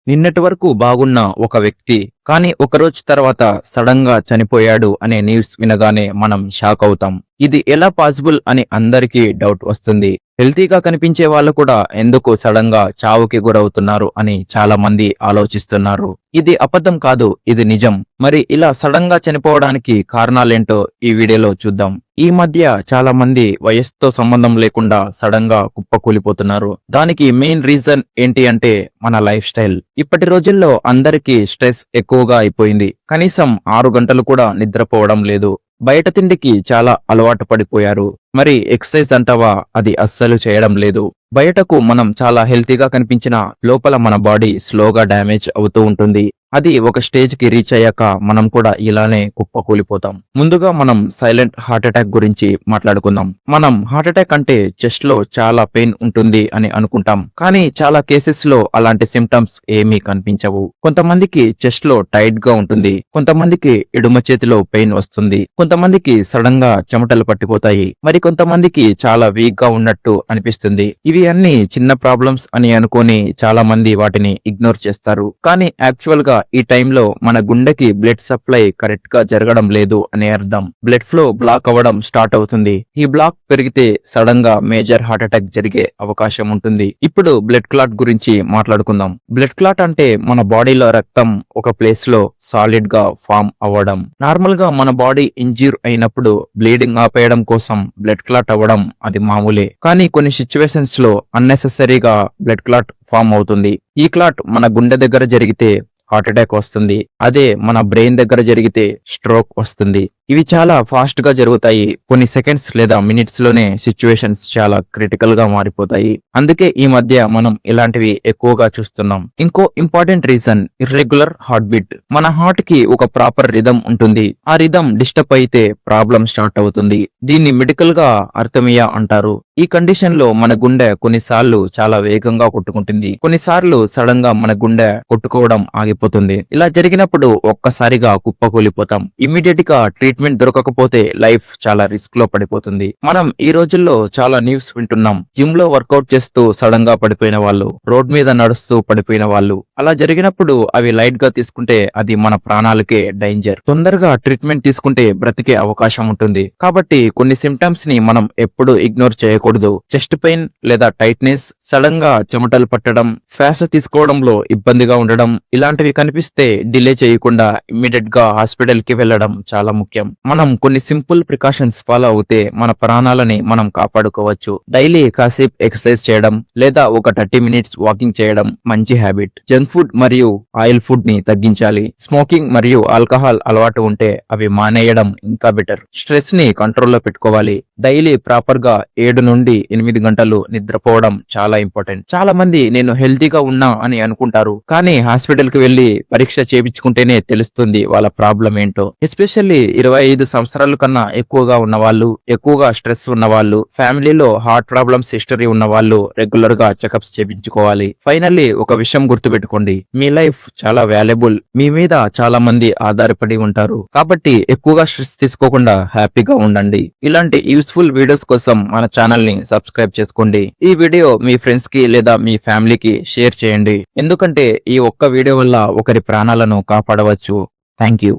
నిన్నటి వరకు బాగున్న ఒక వ్యక్తి కానీ ఒకరోజు తర్వాత సడన్ గా చనిపోయాడు అనే న్యూస్ వినగానే మనం షాక్ అవుతాం. ఇది ఎలా పాసిబుల్ అని అందరికీ డౌట్ వస్తుంది. హెల్తీగా కనిపించే వాళ్ళు కూడా ఎందుకు సడన్ గా చావుకి గురవుతున్నారు అని చాలా మంది ఆలోచిస్తున్నారు. ఇది అబద్ధం కాదు, ఇది నిజం. మరి ఇలా సడన్ గా చనిపోవడానికి కారణాలేంటో ఈ వీడియోలో చూద్దాం. ఈ మధ్య చాలా మంది వయస్సుతో సంబంధం లేకుండా సడన్ గా కుప్పకూలిపోతున్నారు. దానికి మెయిన్ రీజన్ ఏంటి అంటే మన లైఫ్ స్టైల్. ఇప్పటి రోజుల్లో అందరికీ స్ట్రెస్ ఎక్కువగా అయిపోయింది. కనీసం 6 గంటలు కూడా నిద్రపోవడం లేదు. బయట తిండికి చాలా అలవాటు పడిపోయారు. మరి ఎక్సర్సైజ్ అంటావా, అది అస్సలు చేయడం లేదు. బయటకు మనం చాలా హెల్తీగా కనిపించినా లోపల మన బాడీ స్లోగా డ్యామేజ్ అవుతూ ఉంటుంది. అది ఒక స్టేజ్ కి రీచ్ అయ్యాక మనం కూడా ఇలానే కుప్పకూలిపోతాం. ముందుగా మనం సైలెంట్ హార్ట్ అటాక్ గురించి మాట్లాడుకుందాం. మనం హార్ట్ అటాక్ అంటే చెస్ట్ లో చాలా పెయిన్ ఉంటుంది అని అనుకుంటాం. కానీ చాలా కేసెస్ లో అలాంటి సిమ్టమ్స్ ఏమీ కనిపించవు. కొంతమందికి చెస్ట్ లో టైట్ గా ఉంటుంది, కొంతమందికి ఎడమ చేతిలో పెయిన్ వస్తుంది, కొంతమందికి సడన్ గా చెమటలు పట్టిపోతాయి, మరి కొంతమందికి చాలా వీక్ గా ఉన్నట్టు అనిపిస్తుంది. ఇవి అన్ని చిన్న ప్రాబ్లమ్స్ అని అనుకొని చాలా మంది వాటిని ఇగ్నోర్ చేస్తారు. కానీ యాక్చువల్ గా ఈ టైంలో మన గుండెకి బ్లడ్ సప్లై కరెక్ట్ గా జరగడం లేదు అనే అర్థం. బ్లడ్ ఫ్లో బ్లాక్ అవ్వడం స్టార్ట్ అవుతుంది. ఈ బ్లాక్ పెరిగితే సడన్ గా మేజర్ హార్ట్ అటాక్ జరిగే అవకాశం ఉంటుంది. ఇప్పుడు బ్లడ్ క్లాట్ గురించి మాట్లాడుకుందాం. బ్లడ్ క్లాట్ అంటే మన బాడీలో రక్తం ఒక ప్లేస్ లో సాలిడ్ గా ఫామ్ అవ్వడం. నార్మల్ గా మన బాడీ ఇంజ్యూర్ అయినప్పుడు బ్లీడింగ్ ఆపేయడం కోసం బ్లడ్ క్లాట్ అవ్వడం అది మామూలే. కానీ కొన్ని సిచ్యువేషన్స్ లో అన్నెసెసరీగా బ్లడ్ క్లాట్ ఫామ్ అవుతుంది. ఈ క్లాట్ మన గుండె దగ్గర జరిగితే హార్ట్ అటాక్ వస్తుంది. అదే మన బ్రెయిన్ దగ్గర జరిగితే స్ట్రోక్ వస్తుంది. ఇవి చాలా ఫాస్ట్ గా జరుగుతాయి. కొన్ని సెకండ్స్ లేదా మినిట్స్ లోనే సిచ్యువేషన్స్ చాలా క్రిటికల్ గా మారిపోతాయి. అందుకే ఈ మధ్య మనం ఇలాంటివి ఎక్కువగా చూస్తున్నాం. ఇంకో important reason irregular heart beat. మన హార్ట్ కి ఒక ప్రాపర్ రిథం ఉంటుంది. ఆ రిథం డిస్టర్బ్ అయితే ప్రాబ్లం స్టార్ట్ అవుతుంది. దీన్ని మెడికల్ గా అర్థమియా అంటారు. ఈ కండిషన్ లో మన గుండె కొన్నిసార్లు చాలా వేగంగా కొట్టుకుంటుంది, కొన్నిసార్లు సడన్ గా మన గుండె కొట్టుకోవడం ఆగిపోతుంది. ఇలా జరిగినప్పుడు ఒక్కసారిగా కుప్పకూలిపోతాం. ఇమ్మీడియట్ గా ట్రీట్మెంట్ దొరకకపోతే లైఫ్ చాలా రిస్క్ లో పడిపోతుంది. మనం ఈ రోజుల్లో చాలా న్యూస్ వింటున్నాం. జిమ్ లో వర్కౌట్ చేస్తూ సడన్ గా పడిపోయిన వాళ్ళు, రోడ్ మీద నడుస్తూ పడిపోయిన వాళ్ళు. అలా జరిగినప్పుడు అవి లైట్ గా తీసుకుంటే అది మన ప్రాణాలకే డేంజర్. తొందరగా ట్రీట్మెంట్ తీసుకుంటే బ్రతికే అవకాశం ఉంటుంది. కాబట్టి కొన్ని సిమ్టమ్స్ ని మనం ఎప్పుడు ఇగ్నోర్ చేయకూడదు. చెస్ట్ పెయిన్ లేదా టైట్నెస్, సడన్ గా చెమటలు పట్టడం, శ్వాస తీసుకోవడంలో ఇబ్బందిగా ఉండడం, ఇలాంటివి కనిపిస్తే డిలే చేయకుండా ఇమ్మీడియట్ గా హాస్పిటల్ కి వెళ్లడం చాలా ముఖ్యం. మనం కొన్ని సింపుల్ ప్రికాషన్స్ ఫాలో అవుతే మన ప్రాణాలని మనం కాపాడుకోవచ్చు. డైలీ కాసేపు ఎక్సర్సైజ్ చేయడం లేదా ఒక 30 మినిట్స్ వాకింగ్ చేయడం మంచి హ్యాబిట్. జంక్ ఫుడ్ మరియు ఆయిల్ ఫుడ్ ని తగ్గించాలి. స్మోకింగ్ మరియు ఆల్కహాల్ అలవాటు ఉంటే అవి మానేయడం ఇంకా బెటర్. స్ట్రెస్ ని కంట్రోల్లో పెట్టుకోవాలి. డైలీ ప్రాపర్ గా 7 నుండి 8 గంటలు నిద్రపోవడం చాలా ఇంపార్టెంట్. చాలా మంది నేను హెల్తీగా ఉన్నా అని అనుకుంటారు, కానీ హాస్పిటల్ కి వెళ్లి పరీక్ష చేయించుకుంటేనే తెలుస్తుంది వాళ్ళ ప్రాబ్లం ఏంటో. ఎస్పెషల్లీ 25 సంవత్సరాల కన్నా ఎక్కువగా ఉన్న వాళ్ళు, ఎక్కువగా స్ట్రెస్ ఉన్న వాళ్ళు, ఫ్యామిలీలో హార్ట్ ప్రాబ్లమ్స్ హిస్టరీ ఉన్న వాళ్ళు రెగ్యులర్ గా చెకప్స్ చేయించుకోవాలి. ఫైనల్లీ ఒక విషయం గుర్తుపెట్టుకోండి, మీ లైఫ్ చాలా వాల్యుబుల్. మీ మీద చాలా మంది ఆధారపడి ఉంటారు. కాబట్టి ఎక్కువగా స్ట్రెస్ తీసుకోకుండా హ్యాపీగా ఉండండి. ఇలాంటి యూస్ఫుల్ వీడియోస్ కోసం మన ఛానల్ ని సబ్స్క్రైబ్ చేసుకోండి. ఈ వీడియో మీ ఫ్రెండ్స్ కి లేదా మీ ఫ్యామిలీకి షేర్ చేయండి. ఎందుకంటే ఈ ఒక్క వీడియో వల్ల ఒకరి ప్రాణాలను కాపాడవచ్చు. Thank you.